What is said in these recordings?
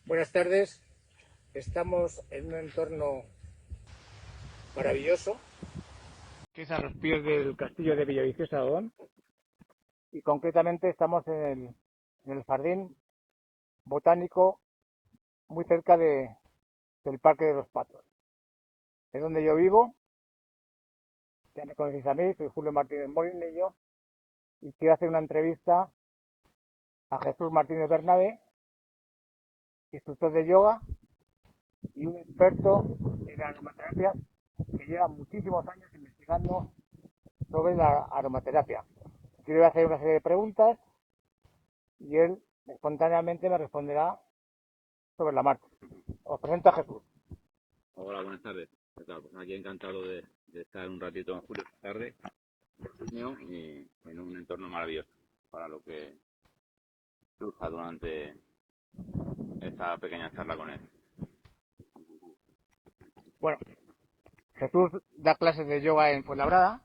Buenas tardes. Estamos en un entorno maravilloso, que es a los pies del castillo de Villaviciosa de Odón, y concretamente estamos en el jardín botánico muy cerca del Parque de los Patos. Es donde yo vivo, ya me conocéis a mí, soy Julio Martínez Molinillo, y quiero hacer una entrevista a Jesús Martínez Bernabé, instructor de yoga y un experto en aromaterapia que lleva muchísimos años investigando sobre la aromaterapia. Yo le voy a hacer una serie de preguntas y él espontáneamente me responderá sobre la marcha. Os presento a Jesús. Hola, buenas tardes. ¿Qué tal? Pues aquí encantado de estar un ratito en Julio esta tarde mío, y en un entorno maravilloso para lo que surja durante esta pequeña charla con él. Bueno, Jesús da clases de yoga en Fuenlabrada.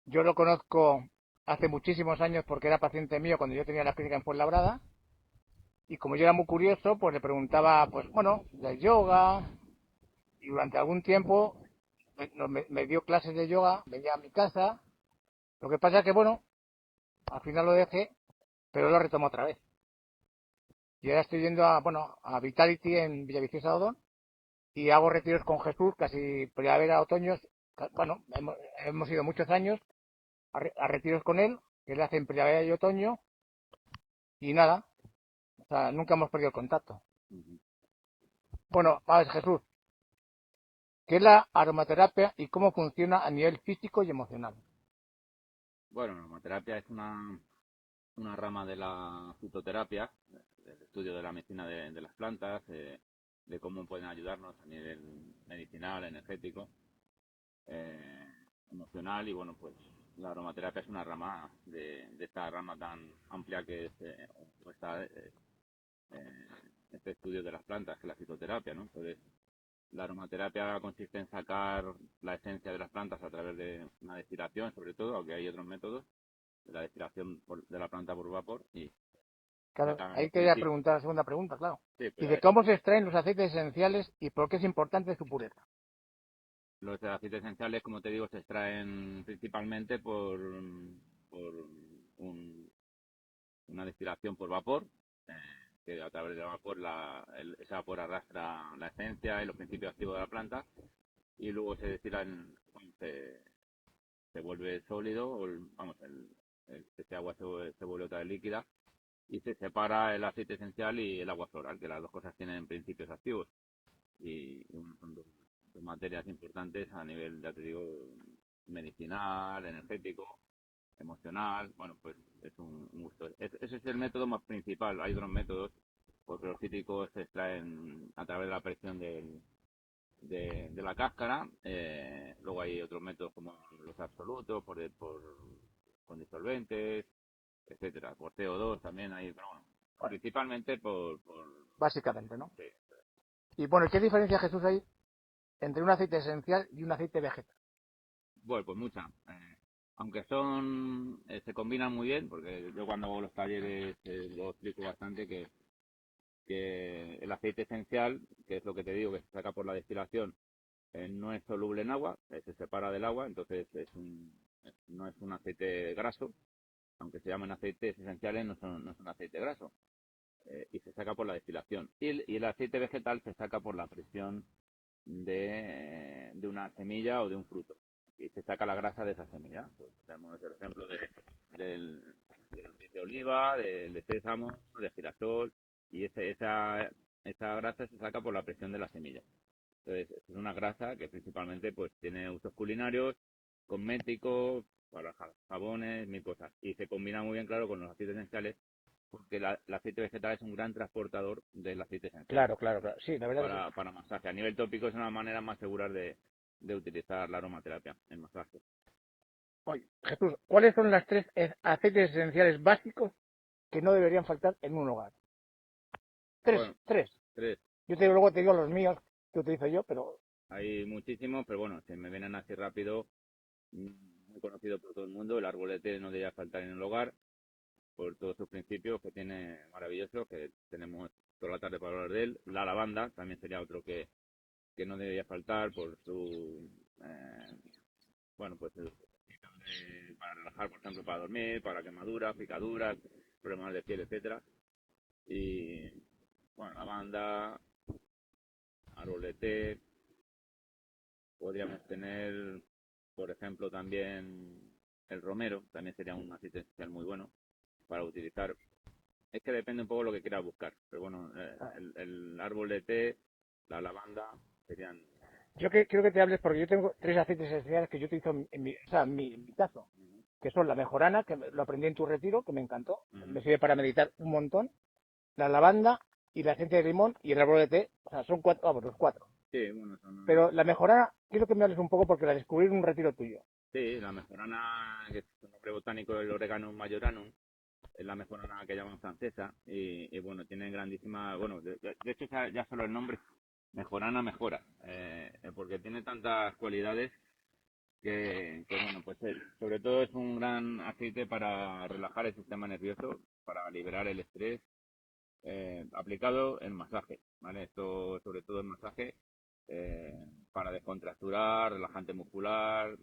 Yo lo conozco hace muchísimos años porque era paciente mío cuando yo tenía la clínica en Fuenlabrada. Y como yo era muy curioso, pues le preguntaba, pues bueno, del yoga. Y durante algún tiempo me dio clases de yoga, venía a mi casa. Lo que pasa es que, bueno, al final lo dejé, pero lo retomo otra vez. Y ahora estoy yendo a Vitality en Villaviciosa de Odón y hago retiros con Jesús casi primavera, otoño. Bueno, hemos ido muchos años a retiros con él, que le hacen primavera y otoño, y nada, o sea, nunca hemos perdido el contacto. Bueno, a ver, Jesús, ¿qué es la aromaterapia y cómo funciona a nivel físico y emocional? Bueno, la aromaterapia es una rama de la fitoterapia, del estudio de la medicina de las plantas, de cómo pueden ayudarnos a nivel medicinal, energético, emocional. Y bueno, pues la aromaterapia es una rama de esta rama tan amplia que es eh, este estudio de las plantas, que es la fitoterapia, ¿no? Entonces, la aromaterapia consiste en sacar la esencia de las plantas a través de una destilación, sobre todo, aunque hay otros métodos, de la destilación de la planta por vapor. Y Claro, ahí quería principio, preguntar la segunda pregunta, claro. sí, ¿Y pero de cómo se extraen los aceites esenciales y por qué es importante su pureza? los aceites esenciales, como te digo, se extraen principalmente por una destilación por vapor, eh, que a través del vapor ese vapor arrastra la esencia y los principios activos de la planta, y luego se destilan, se vuelve sólido, o ese agua se vuelve otra vez líquida, y se separa el aceite esencial y el agua floral, que las dos cosas tienen principios activos. Y bueno, son dos materias importantes a nivel, ya te digo, medicinal, energético, emocional. Bueno, pues es un gusto. Ese es el método más principal. Hay otros métodos, porque los cítricos se extraen a través de la presión de la cáscara. Luego hay otros métodos como los absolutos, con disolventes, etcétera. Por CO2 también hay, pero bueno, Bueno, principalmente básicamente, ¿no? sí. Y bueno, ¿qué diferencia, Jesús, hay entre un aceite esencial y un aceite vegetal? Bueno, pues muchas. Aunque se combinan muy bien, porque yo cuando hago los talleres lo explico bastante, que el aceite esencial, que es lo que te digo, que se saca por la destilación, no es soluble en agua, se separa del agua, entonces no es un aceite graso. Aunque se llamen aceites esenciales, no es un aceite graso, y se saca por la destilación. Y el aceite vegetal se saca por la presión de una semilla o de un fruto, y se saca la grasa de esa semilla. Pues tenemos el ejemplo del aceite de oliva, de sésamo, de girasol, y esa grasa se saca por la presión de la semilla. Entonces, es una grasa que principalmente pues tiene usos culinarios, cosméticos, para jabones, mil cosas. Y se combina muy bien, claro, con los aceites esenciales, porque el aceite vegetal es un gran transportador del aceite esencial Claro, claro, claro. Sí, la verdad que sí. para masaje. A nivel tópico es una manera más segura de utilizar la aromaterapia en masaje. Oye, Jesús, ¿cuáles son las tres aceites esenciales básicos que no deberían faltar en un hogar? Tres, Bueno, tres. tres. Yo luego te digo los míos que utilizo yo, pero Hay muchísimos, pero bueno, si me vienen así rápido, muy conocido por todo el mundo, el árbol de té no debería faltar en el hogar, por todos sus principios que tiene maravillosos, que tenemos toda la tarde para hablar de él. La lavanda también sería otro que no debería faltar por su, bueno, pues para relajar, por ejemplo, para dormir, para quemaduras, picaduras, problemas de piel, etcétera. Y bueno, lavanda, árbol de té, podríamos tener, por ejemplo, también el romero, también sería un aceite esencial muy bueno para utilizar. Es que depende un poco de lo que quieras buscar, pero bueno, el árbol de té, la lavanda, serían... Yo quiero que te hables porque yo tengo 3 aceites esenciales que yo utilizo en mi caso, que son la mejorana, que lo aprendí en tu retiro, que me encantó, me sirve para meditar un montón, la lavanda y la esencia de limón y el árbol de té, o sea, son 4, vamos, los 4. Sí, bueno, son... Pero la mejorana, quiero que me hables un poco porque la descubrí en un retiro tuyo. Sí, la mejorana, que es un nombre botánico del Oreganum majoranum, es la mejorana que llaman francesa y bueno, tiene grandísima, bueno, de hecho ya solo el nombre mejorana mejora, porque tiene tantas cualidades que bueno, pues sobre todo es un gran aceite para relajar el sistema nervioso, para liberar el estrés, aplicado en masaje, ¿vale? Esto sobre todo en masaje, para descontracturar, relajante muscular,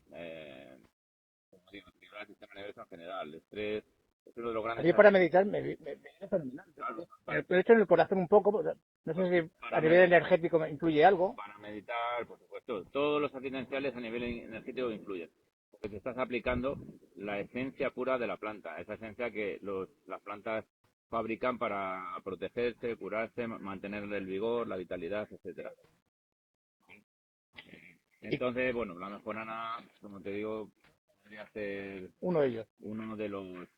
como digo, equilibrar el sistema nervioso en general, el estrés, es uno de los A grandes mí para meditar me viene fenomenal. claro, Lo he hecho en el corazón un poco, no sé si a nivel energético me influye algo. para meditar, por supuesto, todos los aceites esenciales a nivel energético influyen, porque te estás aplicando la esencia pura de la planta, esa esencia que las plantas fabrican para protegerse, curarse, mantener el vigor, la vitalidad, etcétera. Entonces, bueno, la mejorana, como te digo, podría ser Uno de ellos. uno de los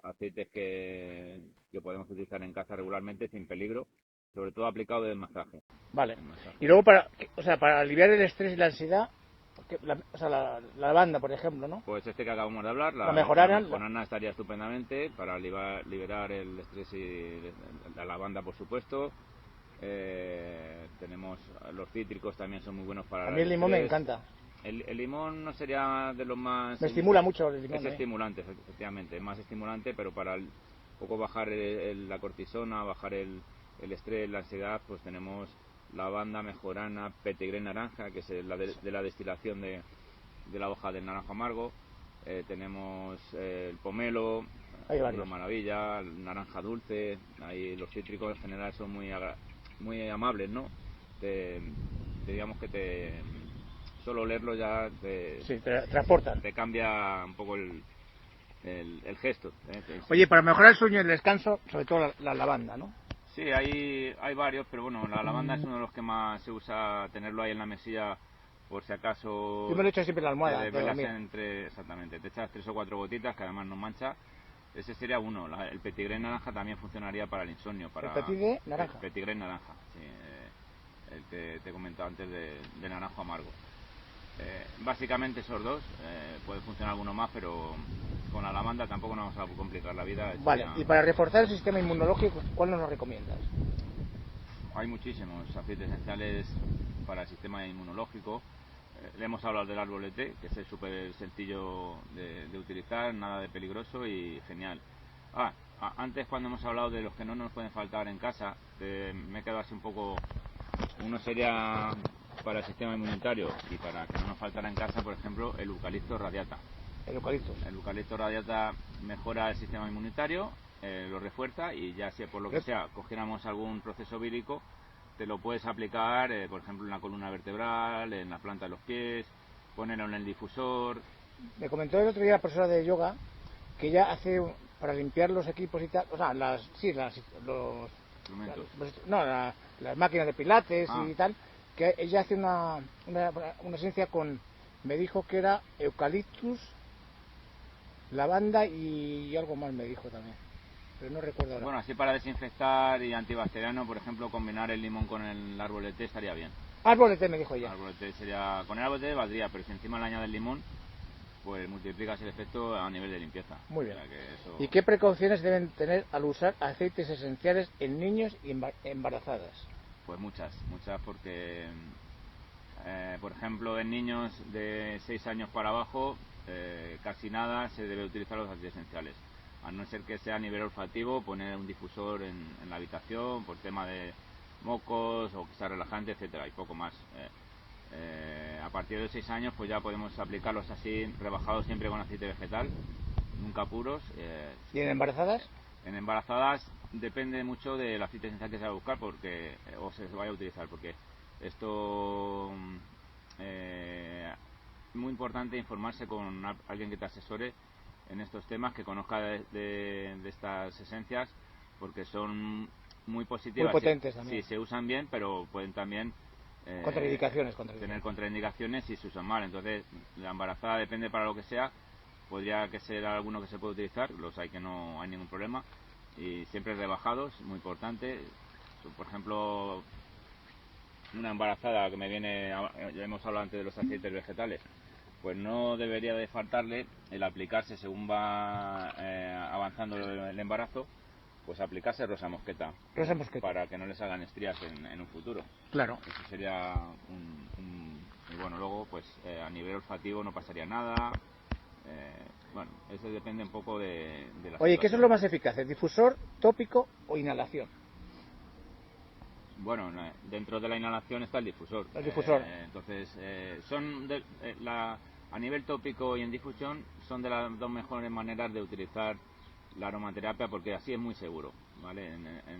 aceites que podemos utilizar en casa regularmente sin peligro, sobre todo aplicado de masaje. Vale. En masaje. Y luego para aliviar el estrés y la ansiedad, la lavanda, por ejemplo, ¿no? Pues este que acabamos de hablar, La mejorana, estaría estupendamente para liberar el estrés y la lavanda, por supuesto. Tenemos los cítricos, también son muy buenos para a mí el limón me encanta. El limón no sería de los más... Me estimula mucho el limón. Es estimulante, efectivamente, es más estimulante, pero para un poco bajar la cortisona, bajar el estrés, la ansiedad, pues tenemos lavanda, mejorana, petigrén naranja, que es de la destilación de la hoja del naranjo amargo. Tenemos el pomelo, una maravilla, naranja dulce. Ahí los cítricos en general son muy amables, ¿no? Digamos que solo leerlo ya te transportan. Te cambia un poco el gesto. Oye, para mejorar el sueño y el descanso, sobre todo la lavanda, ¿no? Sí, hay varios, pero bueno, la lavanda es uno de los que más se usa, tenerlo ahí en la mesilla por si acaso. Yo me lo echo siempre en la almohada. Exactamente, te echas 3 o 4 gotitas que además no mancha. Ese sería uno. El petigrén naranja también funcionaría para el insomnio. ¿El petigrén naranja? El petigrén naranja, sí. El que te he comentado antes de naranjo amargo. Básicamente esos dos, puede funcionar alguno más, pero con la lavanda tampoco nos vamos a complicar la vida. Vale, y para reforzar el sistema inmunológico, ¿cuál nos recomiendas? Hay muchísimos aceites esenciales para el sistema inmunológico. Le hemos hablado del árbol de té, que es súper sencillo de utilizar, nada de peligroso y genial. Antes cuando hemos hablado de los que no nos pueden faltar en casa, me he quedado así un poco... Uno sería para el sistema inmunitario y para que no nos faltara en casa, por ejemplo, el eucalipto radiata. El eucalipto radiata mejora el sistema inmunitario, lo refuerza y ya si por lo que sea cogiéramos algún proceso vírico, te lo puedes aplicar, por ejemplo, en la columna vertebral, en la planta de los pies, ponerlo en el difusor. Me comentó el otro día la profesora de yoga que ella hace para limpiar los equipos y tal, o sea, los instrumentos. Las máquinas de pilates y tal, que ella hace una esencia me dijo que era eucaliptus, lavanda y algo más me dijo también, pero no recuerdo ahora. Bueno, así para desinfectar y antibacteriano, por ejemplo, combinar el limón con el árbol de té estaría bien. Árbol de té me dijo ella. Árbol de té sería, con el árbol de té valdría, pero si encima le añades el limón, pues multiplicas el efecto a nivel de limpieza. Muy bien. O sea que eso... ¿Y qué precauciones deben tener al usar aceites esenciales en niños y embarazadas? Pues muchas porque, por ejemplo, en niños de 6 años para abajo, casi nada se debe utilizar los aceites esenciales. a no ser que sea a nivel olfativo, poner un difusor en la habitación por tema de mocos o que sea relajante, etcétera, y poco más. A partir de 6 años pues ya podemos aplicarlos así, rebajados siempre con aceite vegetal, nunca puros. ¿Y en embarazadas? En embarazadas depende mucho del aceite esencial que se va a buscar porque o se vaya a utilizar, porque esto es muy importante informarse con alguien que te asesore en estos temas, que conozca de estas esencias, porque son muy positivas, Muy potentes también. si se usan bien, pero pueden también Contraindicaciones. tener contraindicaciones si se usan mal. Entonces la embarazada, depende para lo que sea, podría que ser alguno que se puede utilizar, los hay que no hay ningún problema, y siempre rebajados, muy importante. Por ejemplo, una embarazada que me viene, ya hemos hablado antes de los aceites vegetales, pues no debería de faltarle el aplicarse según va avanzando el embarazo, pues aplicarse rosa mosqueta, Rosa mosqueta, para que no les hagan estrías en un futuro. Claro. Eso sería y bueno, luego pues a nivel olfativo no pasaría nada. Bueno, eso depende un poco de la Oye, ¿qué es situación. lo más eficaz? ¿El difusor, tópico o inhalación? Bueno, dentro de la inhalación está el difusor. El difusor. Entonces, a nivel tópico y en difusión son de las dos mejores maneras de utilizar la aromaterapia, porque así es muy seguro, ¿vale?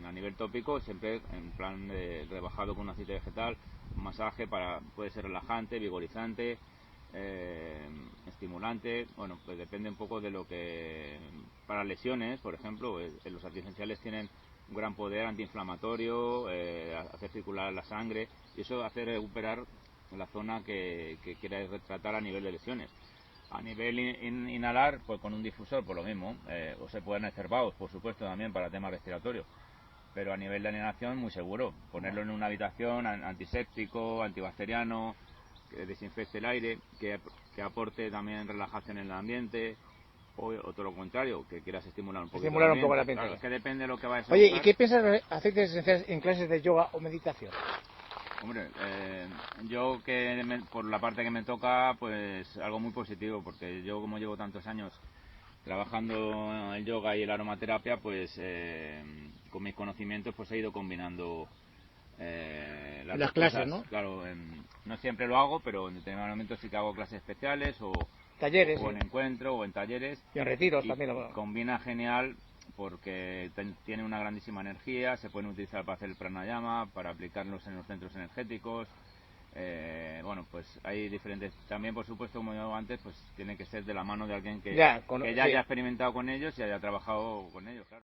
A nivel tópico, siempre en plan de rebajado con un aceite vegetal, un masaje puede ser relajante, vigorizante, estimulante. Bueno, pues depende un poco de lo que... Para lesiones, por ejemplo, los aceites esenciales tienen un gran poder antiinflamatorio, hacer circular la sangre, y eso hace recuperar la zona que quieras tratar a nivel de lesiones. A nivel inhalar, pues con un difusor, por lo mismo, o se pueden hacer vaos, por supuesto, también para temas respiratorios, pero a nivel de inhalación muy seguro. Ponerlo en una habitación antiséptico, antibacteriano, que desinfecte el aire, que aporte también relajación en el ambiente, o todo lo contrario, que quieras estimular un poco. Estimular un poco el ambiente. Claro, es que depende de lo que vayas a Oye, buscar. ¿y qué piensas de aceites esenciales en clases de yoga o meditación? Hombre, yo por la parte que me toca, pues algo muy positivo, porque yo como llevo tantos años trabajando el yoga y la aromaterapia, pues con mis conocimientos pues he ido combinando las clases, ¿no? Claro, no siempre lo hago, pero en determinados momentos sí que hago clases especiales Talleres, o en encuentro o en talleres, y en retiros y también. combina genial porque tiene una grandísima energía, se pueden utilizar para hacer el pranayama, para aplicarlos en los centros energéticos. Bueno, pues hay diferentes. También, por supuesto, como yo antes, pues tiene que ser de la mano de alguien que ya haya experimentado con ellos y haya trabajado con ellos, claro.